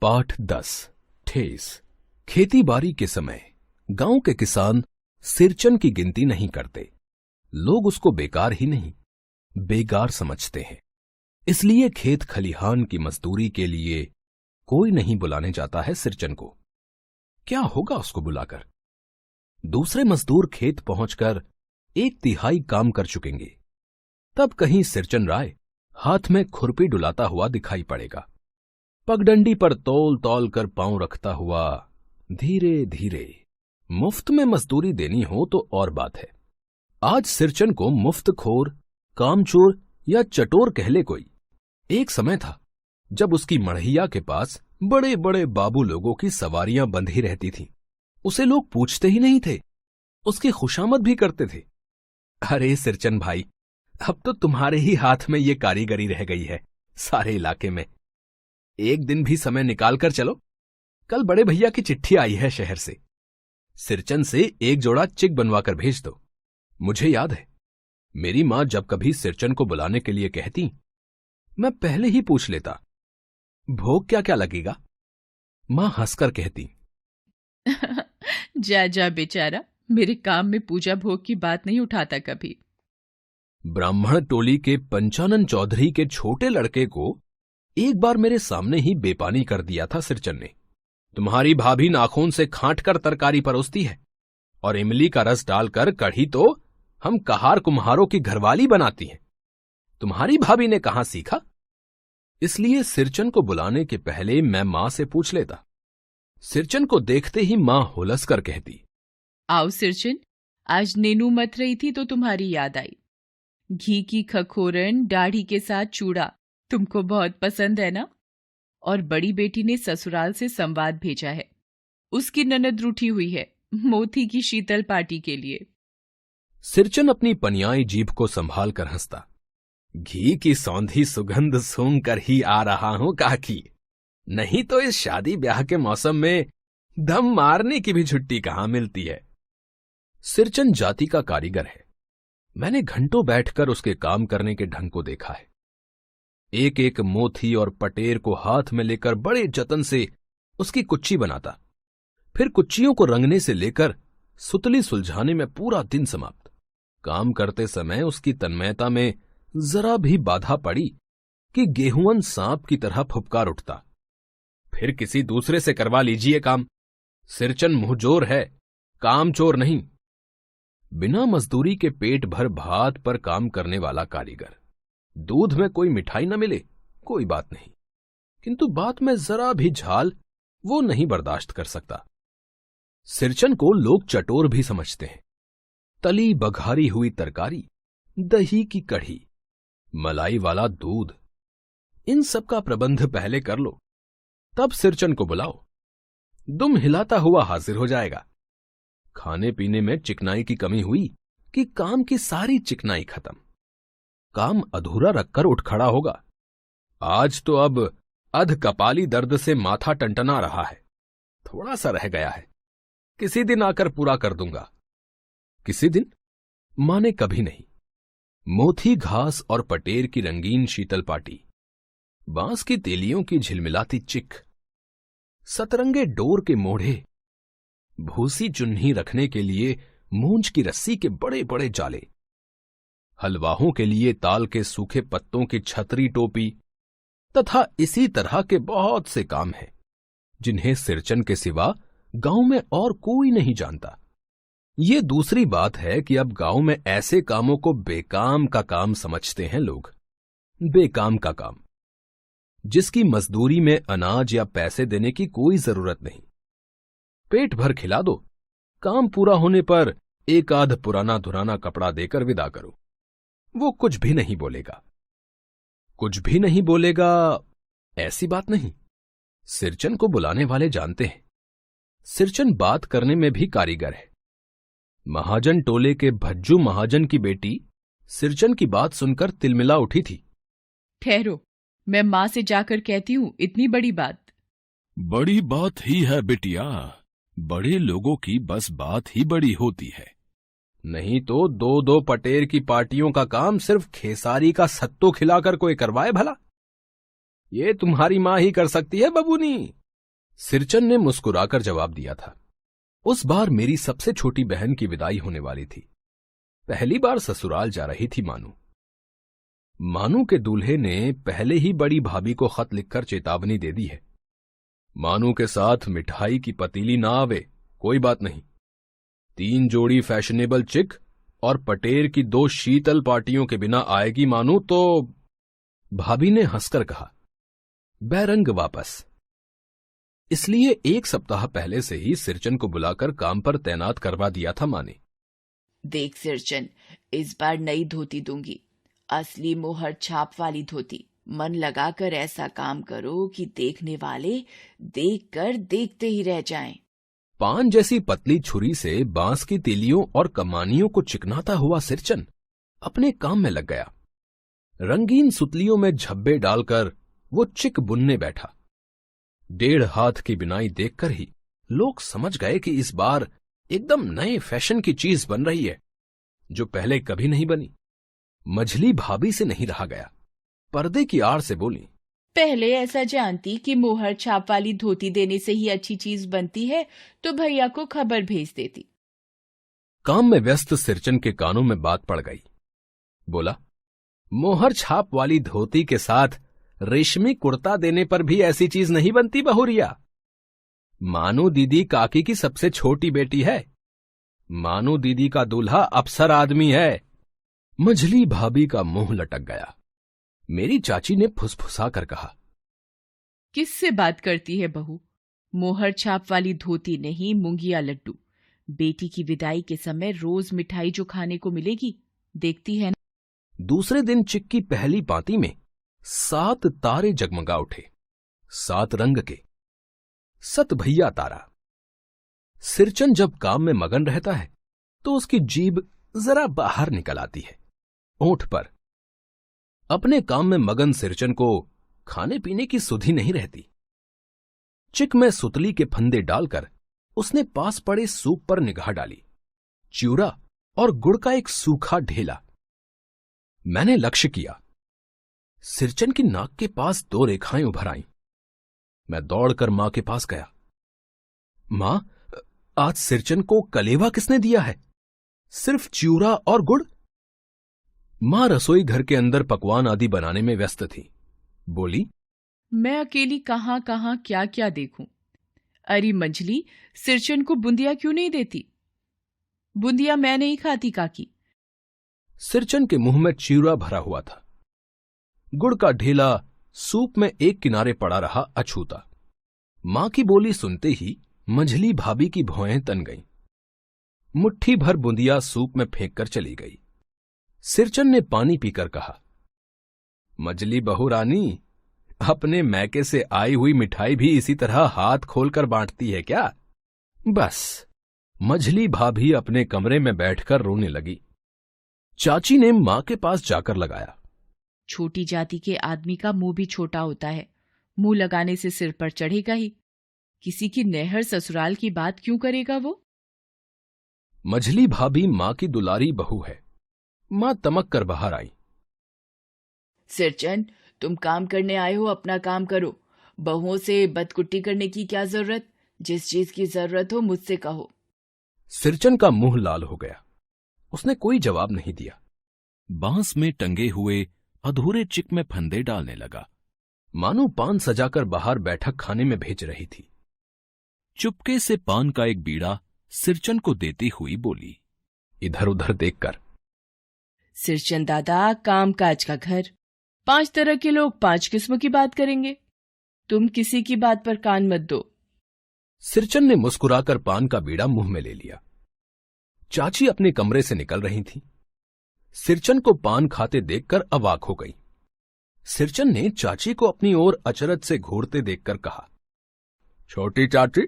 पाठ 10 ठेस। खेती बाड़ी के समय गांव के किसान सिरचन की गिनती नहीं करते। लोग उसको बेकार ही नहीं, बेगार समझते हैं। इसलिए खेत खलिहान की मजदूरी के लिए कोई नहीं बुलाने जाता है सिरचन को। क्या होगा उसको बुलाकर? दूसरे मजदूर खेत पहुंचकर 1/3 काम कर चुकेंगे। तब कहीं सिरचन राय हाथ में खुरपी डुलाता हुआ दिखाई पड़ेगा। पगडंडी पर तौल तौल कर पांव रखता हुआ धीरे धीरे। मुफ्त में मजदूरी देनी हो तो और बात है। आज सिरचन को मुफ्तखोर, कामचोर या चटोर कह ले कोई। एक समय था जब उसकी मढ़िया के पास बड़े बड़े बाबू लोगों की सवारियां बंधी रहती थीं। उसे लोग पूछते ही नहीं थे, उसकी खुशामद भी करते थे। अरे सिरचन भाई, अब तो तुम्हारे ही हाथ में ये कारीगरी रह गई है सारे इलाके में। एक दिन भी समय निकाल कर चलो। कल बड़े भैया की चिट्ठी आई है शहर से। सिरचन से एक जोड़ा चिक बनवा कर भेज दो। मुझे याद है, मेरी मां जब कभी सिरचन को बुलाने के लिए कहती, मैं पहले ही पूछ लेता, भोग क्या क्या लगेगा? मां हंसकर कहती, जा जा बेचारा, मेरे काम में पूजा भोग की बात नहीं उठाता कभी। ब्राह्मण टोली के पंचानन चौधरी के छोटे लड़के को एक बार मेरे सामने ही बेपानी कर दिया था सिरचन ने। तुम्हारी भाभी नाखून से खांट कर तरकारी परोसती है और इमली का रस डालकर कढ़ी तो हम कहार कुम्हारों की घरवाली बनाती हैं। तुम्हारी भाभी ने कहां सीखा? इसलिए सिरचन को बुलाने के पहले मैं मां से पूछ लेता। सिरचन को देखते ही मां हुलस कर कहती, आओ सिरचन, आज नेनू मत रही थी तो तुम्हारी याद आई। घी की खखोरन दाढ़ी के साथ चूड़ा तुमको बहुत पसंद है ना? और बड़ी बेटी ने ससुराल से संवाद भेजा है। उसकी ननद रूठी हुई है मोती की शीतल पार्टी के लिए। सिरचन अपनी पनियाई जीभ को संभाल कर हंसता। घी की सौंधी सुगंध सूंघ कर ही आ रहा हूं काकी, नहीं तो इस शादी ब्याह के मौसम में दम मारने की भी छुट्टी कहां मिलती है। सिरचन जाति का कारीगर है। मैंने घंटों बैठकर उसके काम करने के ढंग को देखा है। एक एक मोती और पटेर को हाथ में लेकर बड़े जतन से उसकी कुच्ची बनाता, फिर कुच्चियों को रंगने से लेकर सुतली सुलझाने में पूरा दिन समाप्त। काम करते समय उसकी तन्मयता में जरा भी बाधा पड़ी कि गेहुअन सांप की तरह फुफकार उठता, फिर किसी दूसरे से करवा लीजिए काम। सिरचन मुंहजोर है, काम चोर नहीं। बिना मजदूरी के पेट भर भात पर काम करने वाला कारीगर। दूध में कोई मिठाई न मिले कोई बात नहीं, किंतु बात में जरा भी झाल वो नहीं बर्दाश्त कर सकता। सिरचन को लोग चटोर भी समझते हैं। तली बघारी हुई तरकारी, दही की कढ़ी, मलाई वाला दूध, इन सब का प्रबंध पहले कर लो, तब सिरचन को बुलाओ। दुम हिलाता हुआ हाजिर हो जाएगा। खाने पीने में चिकनाई की कमी हुई कि काम की सारी चिकनाई खत्म। काम अधूरा रखकर उठ खड़ा होगा। आज तो अब अध कपाली दर्द से माथा टंटना रहा है, थोड़ा सा रह गया है, किसी दिन आकर पूरा कर दूंगा। किसी दिन माने कभी नहीं। मोथी घास और पटेर की रंगीन शीतल पाटी, बांस की तेलियों की झिलमिलाती चिक, सतरंगे डोर के मोढ़े, भूसी चुन्नी रखने के लिए मूंज की रस्सी के बड़े बड़े जाले, हलवाहों के लिए ताल के सूखे पत्तों की छतरी टोपी तथा इसी तरह के बहुत से काम हैं जिन्हें सिरचन के सिवा गांव में और कोई नहीं जानता। ये दूसरी बात है कि अब गांव में ऐसे कामों को बेकाम का काम समझते हैं लोग। बेकाम का काम, जिसकी मजदूरी में अनाज या पैसे देने की कोई जरूरत नहीं। पेट भर खिला दो, काम पूरा होने पर एक आध पुराना धुराना कपड़ा देकर विदा करो। वो कुछ भी नहीं बोलेगा। कुछ भी नहीं बोलेगा ऐसी बात नहीं। सिरचन को बुलाने वाले जानते हैं, सिरचन बात करने में भी कारीगर है। महाजन टोले के भज्जू महाजन की बेटी सिरचन की बात सुनकर तिलमिला उठी थी। ठहरो, मैं मां से जाकर कहती हूं इतनी बड़ी बात। बड़ी बात ही है बिटिया, बड़े लोगों की बस बात ही बड़ी होती है। नहीं तो 2-2 पटेर की पार्टियों का काम सिर्फ खेसारी का सत्तू खिलाकर कोई करवाए भला? ये तुम्हारी मां ही कर सकती है बबूनी। सिरचन ने मुस्कुराकर जवाब दिया था। उस बार मेरी सबसे छोटी बहन की विदाई होने वाली थी। पहली बार ससुराल जा रही थी मानू। मानू के दूल्हे ने पहले ही बड़ी भाभी को खत लिखकर चेतावनी दे दी है, मानू के साथ मिठाई की पतीली ना आवे, कोई बात नहीं। 3 जोड़ी फैशनेबल चिक और पटेर की 2 शीतल पार्टियों के बिना आएगी मानू तो। भाभी ने हंसकर कहा, बैरंग वापस। इसलिए 1 सप्ताह पहले से ही सिरचन को बुलाकर काम पर तैनात करवा दिया था माँ ने। देख सिरचन, इस बार नई धोती दूंगी, असली मोहर छाप वाली धोती। मन लगाकर ऐसा काम करो कि देखने वाले देखकर देखते ही रह जाएं। पान जैसी पतली छुरी से बांस की तीलियों और कमानियों को चिकनाता हुआ सिरचन अपने काम में लग गया। रंगीन सुतलियों में झब्बे डालकर वो चिक बुनने बैठा। 1.5 हाथ की बिनाई देखकर ही लोग समझ गए कि इस बार एकदम नए फैशन की चीज बन रही है, जो पहले कभी नहीं बनी। मझली भाभी से नहीं रहा गया, पर्दे की आड़ से बोली, पहले ऐसा जानती कि मोहर छाप वाली धोती देने से ही अच्छी चीज बनती है तो भैया को खबर भेज देती। काम में व्यस्त सिरचन के कानों में बात पड़ गई। बोला, मोहर छाप वाली धोती के साथ रेशमी कुर्ता देने पर भी ऐसी चीज नहीं बनती बहुरिया। मानू दीदी काकी की सबसे छोटी बेटी है। मानू दीदी का दूल्हा अफसर आदमी है। मझली भाभी का मुंह लटक गया। मेरी चाची ने फुसफुसा कर कहा, किससे बात करती है बहू? मोहर छाप वाली धोती नहीं, मूंगिया लड्डू। बेटी की विदाई के समय रोज मिठाई जो खाने को मिलेगी, देखती है ना। दूसरे दिन चिक की पहली पांति में 7 तारे जगमगा उठे, 7 रंग के, 7 भैया तारा। सिरचन जब काम में मगन रहता है तो उसकी जीभ जरा बाहर निकल आती है, ओंठ पर। अपने काम में मगन सिरचन को खाने पीने की सुधि नहीं रहती। चिक में सुतली के फंदे डालकर उसने पास पड़े सूप पर निगाह डाली। चिवड़ा और गुड़ का एक सूखा ढेला। मैंने लक्ष्य किया। सिरचन की नाक के पास 2 रेखाएं उभर आईं। मैं दौड़कर मां के पास गया। मां, आज सिरचन को कलेवा किसने दिया है? सिर्फ चिवड़ा और गुड़? मां रसोई घर के अंदर पकवान आदि बनाने में व्यस्त थी। बोली, मैं अकेली कहां कहां क्या क्या देखूं। अरे मंझली, सिरचन को बूंदिया क्यों नहीं देती? बूंदिया मैं नहीं खाती काकी। सिरचन के मुंह में चिवड़ा भरा हुआ था। गुड़ का ढेला सूप में एक किनारे पड़ा रहा अछूता। मां की बोली सुनते ही मंझली भाभी की भौहें तन गईं। मुट्ठी भर बूंदिया सूप में फेंक कर चली गई। सिरचन ने पानी पीकर कहा, मझली बहू रानी, अपने मैके से आई हुई मिठाई भी इसी तरह हाथ खोलकर बांटती है क्या? बस। मझली भाभी अपने कमरे में बैठकर रोने लगी। चाची ने मां के पास जाकर लगाया, छोटी जाति के आदमी का मुंह भी छोटा होता है, मुंह लगाने से सिर पर चढ़ेगा ही। किसी की नहर ससुराल की बात क्यों करेगा वो? मझली भाभी मां की दुलारी बहू है। मां तमक कर बाहर आई। सिरचन, तुम काम करने आए हो, अपना काम करो। बहुओं से बदकुट्टी करने की क्या जरूरत? जिस चीज की जरूरत हो मुझसे कहो। सिरचन का मुंह लाल हो गया। उसने कोई जवाब नहीं दिया। बांस में टंगे हुए अधूरे चिक में फंदे डालने लगा। मानो पान सजाकर बाहर बैठक खाने में भेज रही थी। चुपके से पान का एक बीड़ा सिरचन को देती हुई बोली, इधर उधर देखकर, सिरचन दादा, काम काज का घर। 5 तरह के लोग 5 किस्मों की बात करेंगे। तुम किसी की बात पर कान मत दो। सिरचन ने मुस्कुराकर पान का बीड़ा मुंह में ले लिया। चाची अपने कमरे से निकल रही थी। सिरचन को पान खाते देखकर अवाक हो गई। सिरचन ने चाची को अपनी ओर अचरज से घूरते देखकर कहा, छोटी चाची,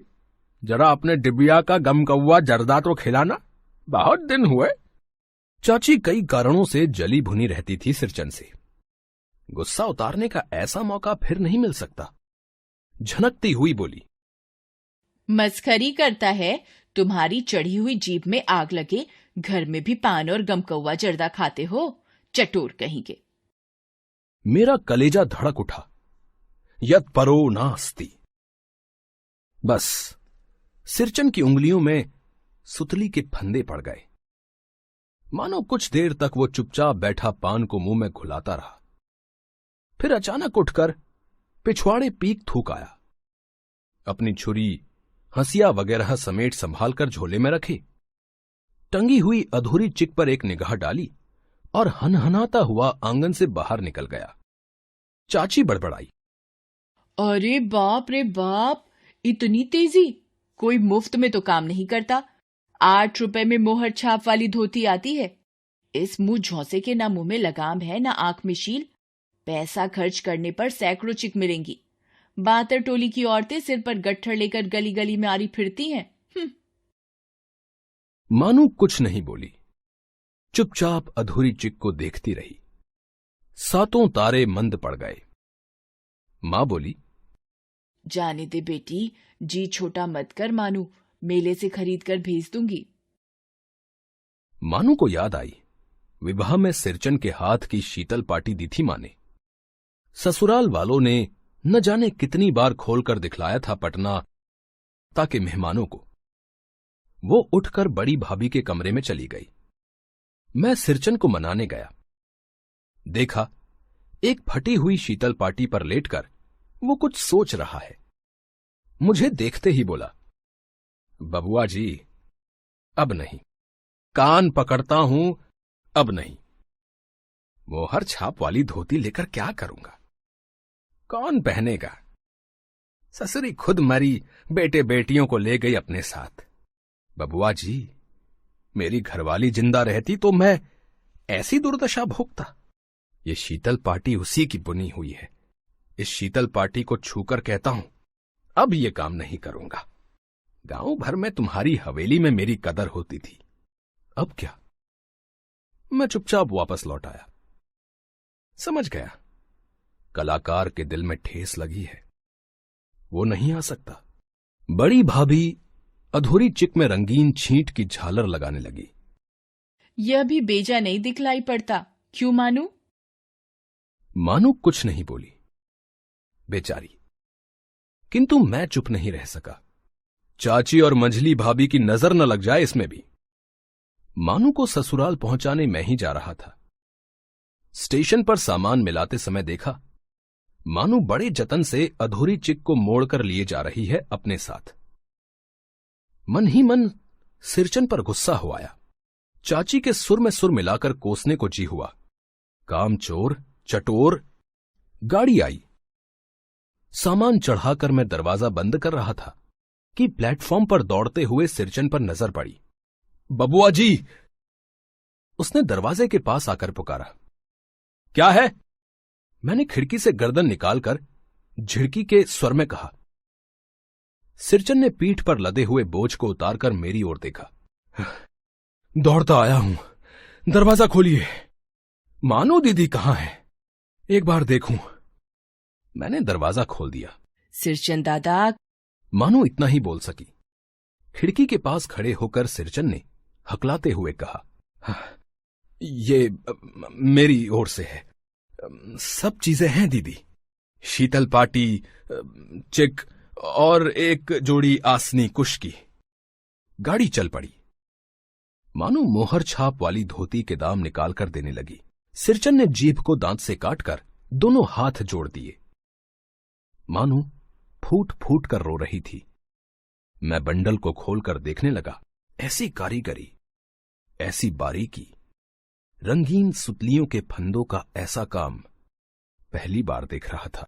जरा अपने डिबिया का गम कौवा जर्दा तो खिलाना, बहुत दिन हुए। चाची कई कारणों से जली भुनी रहती थी सिरचन से। गुस्सा उतारने का ऐसा मौका फिर नहीं मिल सकता। झनकती हुई बोली, मस्खरी करता है? तुम्हारी चढ़ी हुई जीभ में आग लगे, घर में भी पान और गमकौवा जर्दा खाते हो, चटोर कहीं के। मेरा कलेजा धड़क उठा। यत् परो नास्ति। बस सिरचन की उंगलियों में सुतली के फंदे पड़ गए। मानो कुछ देर तक वो चुपचाप बैठा पान को मुंह में घुलाता रहा। फिर अचानक उठकर पिछवाड़े पीक थूक आया। अपनी छुरी, हंसिया वगैरह समेट संभालकर झोले में रखी, टंगी हुई अधूरी चिक पर एक निगाह डाली और हनहनाता हुआ आंगन से बाहर निकल गया। चाची बड़बड़ाई, अरे बाप रे बाप, इतनी तेजी! कोई मुफ्त में तो काम नहीं करता। 8 रुपए में मोहर छाप वाली धोती आती है। इस मुंह झौसे के ना मुंह में लगाम है ना आंख में शील। पैसा खर्च करने पर सैकड़ों चिक मिलेंगी। बातर टोली की औरतें सिर पर गट्ठर लेकर गली गली में आरी फिरती हैं। मानू कुछ नहीं बोली, चुपचाप अधूरी चिक को देखती रही। 7 तारे मंद पड़ गए। मां बोली, जाने दे बेटी, जी छोटा मत कर मानू, मेले से खरीद कर भेज दूंगी। मानू को याद आई, विवाह में सिरचन के हाथ की शीतल पाटी दी थी मां ने। ससुराल वालों ने न जाने कितनी बार खोलकर दिखलाया था पटना ताकि मेहमानों को। वो उठकर बड़ी भाभी के कमरे में चली गई। मैं सिरचन को मनाने गया। देखा, एक फटी हुई शीतल पाटी पर लेटकर वो कुछ सोच रहा है। मुझे देखते ही बोला, बबुआ जी, अब नहीं, कान पकड़ता हूं, अब नहीं। मोहर छाप वाली धोती लेकर क्या करूंगा? कौन पहनेगा? ससुरी खुद मरी, बेटे बेटियों को ले गई अपने साथ। बबुआ जी, मेरी घरवाली जिंदा रहती तो मैं ऐसी दुर्दशा भोगता। ये शीतल पाटी उसी की बुनी हुई है। इस शीतल पाटी को छूकर कहता हूं, अब ये काम नहीं करूंगा। गांव भर में तुम्हारी हवेली में मेरी कदर होती थी, अब क्या? मैं चुपचाप वापस लौट आया। समझ गया, कलाकार के दिल में ठेस लगी है, वो नहीं आ सकता। बड़ी भाभी अधूरी चिक में रंगीन छींट की झालर लगाने लगी। यह भी बेजा नहीं दिखलाई पड़ता, क्यों मानू? मानू कुछ नहीं बोली, बेचारी। किंतु मैं चुप नहीं रह सका। चाची और मंझली भाभी की नजर न लग जाए इसमें भी। मानू को ससुराल पहुंचाने मैं ही जा रहा था। स्टेशन पर सामान मिलाते समय देखा, मानू बड़े जतन से अधूरी चिक को मोड़कर लिए जा रही है अपने साथ। मन ही मन सिरचन पर गुस्सा हो आया। चाची के सुर में सुर मिलाकर कोसने को जी हुआ। कामचोर, चटोर। गाड़ी आई। सामान चढ़ाकर मैं दरवाजा बंद कर रहा था कि प्लेटफॉर्म पर दौड़ते हुए सिरचन पर नजर पड़ी। बबुआ जी! उसने दरवाजे के पास आकर पुकारा। क्या है? मैंने खिड़की से गर्दन निकालकर झिड़की के स्वर में कहा। सिरचन ने पीठ पर लदे हुए बोझ को उतारकर मेरी ओर देखा। दौड़ता आया हूं, दरवाजा खोलिए। मानो दीदी कहां है? एक बार देखूं। मैंने दरवाजा खोल दिया। सिरचन दादा। मानो इतना ही बोल सकी। खिड़की के पास खड़े होकर सिरचन ने हकलाते हुए कहा, ये मेरी ओर से है। सब चीजें हैं दीदी, शीतल पाटी, चिक और एक जोड़ी आसनी कुश की। गाड़ी चल पड़ी। मानो मोहर छाप वाली धोती के दाम निकालकर देने लगी। सिरचन ने जीभ को दांत से काटकर दोनों हाथ जोड़ दिए। मानो फूट फूट कर रो रही थी। मैं बंडल को खोलकर देखने लगा। ऐसी कारीगरी, ऐसी बारीकी, रंगीन सुतलियों के फंदों का ऐसा काम पहली बार देख रहा था।